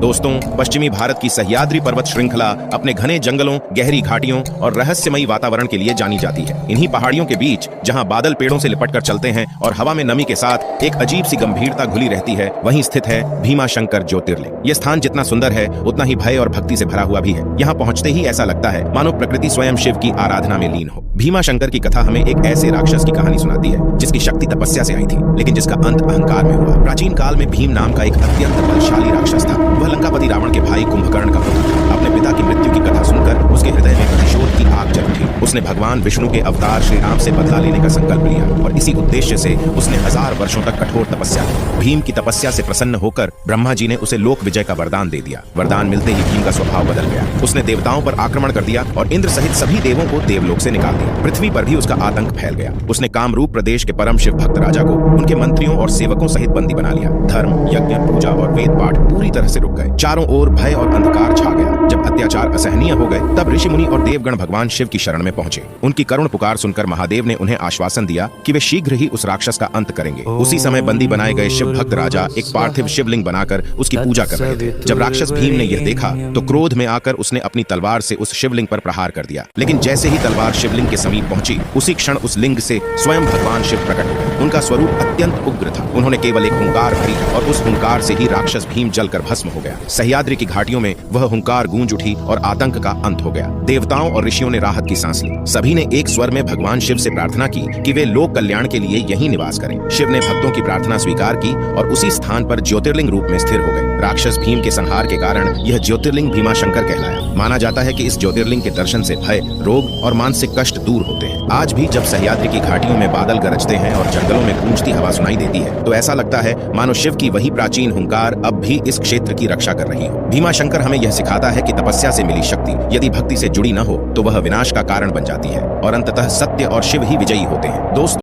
दोस्तों, पश्चिमी भारत की सह्याद्री पर्वत श्रृंखला अपने घने जंगलों, गहरी घाटियों और रहस्यमयी वातावरण के लिए जानी जाती है। इन्हीं पहाड़ियों के बीच जहां बादल पेड़ों से लिपटकर चलते हैं और हवा में नमी के साथ एक अजीब सी गंभीरता घुली रहती है, वहीं स्थित है भीमाशंकर ज्योतिर्लिंग। यह स्थान जितना सुंदर है उतना ही भय और भक्ति से भरा हुआ भी है। यहाँ पहुंचते ही ऐसा लगता है मानो प्रकृति स्वयं शिव की आराधना में लीन हो। भीमाशंकर की कथा हमें एक ऐसे राक्षस की कहानी सुनाती है जिसकी शक्ति तपस्या से आई थी, लेकिन जिसका अंत अहंकार में हुआ। प्राचीन काल में भीम नाम का एक अत्यंत बलशाली राक्षस था। वह लंकापति रावण के भाई कुंभकर्ण का पुत्र था। अपने पिता की मृत्यु की कथा सुनकर उसके हृदय में प्रतिशोध की आग जल उठी। उसने भगवान विष्णु के अवतार श्री राम से बदला लेने का संकल्प लिया और इसी उद्देश्य से उसने 1000 वर्षों तक कठोर तपस्या की। भीम की तपस्या से प्रसन्न होकर ब्रह्मा जी ने उसे लोक विजय का वरदान दे दिया। वरदान मिलते ही भीम का स्वभाव बदल गया। उसने देवताओं पर आक्रमण कर दिया और इंद्र सहित सभी देवों को देवलोक से निकाल दिया। पृथ्वी पर भी उसका आतंक फैल गया। उसने कामरूप प्रदेश के परम शिव भक्त राजा को उनके मंत्रियों और सेवकों सहित बंदी बना लिया। धर्म, यज्ञ, पूजा और वेद पाठ पूरी तरह से रुक गए। चारों ओर भय और अंधकार छा गया। जब अत्याचार असहनीय हो गए तब ऋषि मुनि और देवगण भगवान शिव की शरण में पहुंचे। उनकी करुण पुकार सुनकर महादेव ने उन्हें आश्वासन दिया कि वे शीघ्र ही उस राक्षस का अंत करेंगे। उसी समय बंदी बनाए गए शिव भक्त राजा एक पार्थिव शिवलिंग बनाकर उसकी पूजा कर रहे थे। जब राक्षस भीम ने यह देखा तो क्रोध में आकर उसने अपनी तलवार से उस शिवलिंग पर प्रहार कर दिया। लेकिन जैसे ही तलवार शिवलिंग के समीप पहुंची, उसी क्षण उस लिंग से स्वयं भगवान शिव प्रकट हो गए। उनका स्वरूप अत्यंत उग्र था। उन्होंने केवल एक हुंकार भरी और उस हुंकार से ही राक्षस भीम जलकर भस्म हो गया। सह्याद्री की घाटियों में वह हुंकार गूंज उठी और आतंक का अंत हो गया। देवताओं और ऋषियों ने राहत की सांस ली। सभी ने एक स्वर में भगवान शिव से प्रार्थना की कि वे लोक कल्याण के लिए यहीं निवास करें। शिव ने भक्तों की प्रार्थना स्वीकार की और उसी स्थान पर ज्योतिर्लिंग रूप में स्थिर हो गए। राक्षस भीम के संहार के कारण यह ज्योतिर्लिंग भीमाशंकर कहलाया। माना जाता है कि इस ज्योतिर्लिंग के दर्शन से भय, रोग और मानसिक कष्ट दूर होते हैं। आज भी जब सह्याद्री की घाटियों में बादल गरजते हैं और जंगलों में गूंजती हवा सुनाई देती है तो ऐसा लगता है मानो शिव की वही प्राचीन हुंकार अब भी इस क्षेत्र की रक्षा कर रही हो। भीमाशंकर हमें यह सिखाता है कि तपस्या से मिली शक्ति यदि भक्ति से जुड़ी न हो तो वह विनाश का कारण बन जाती है और अंततः सत्य और शिव ही विजयी होते हैं। दोस्तों,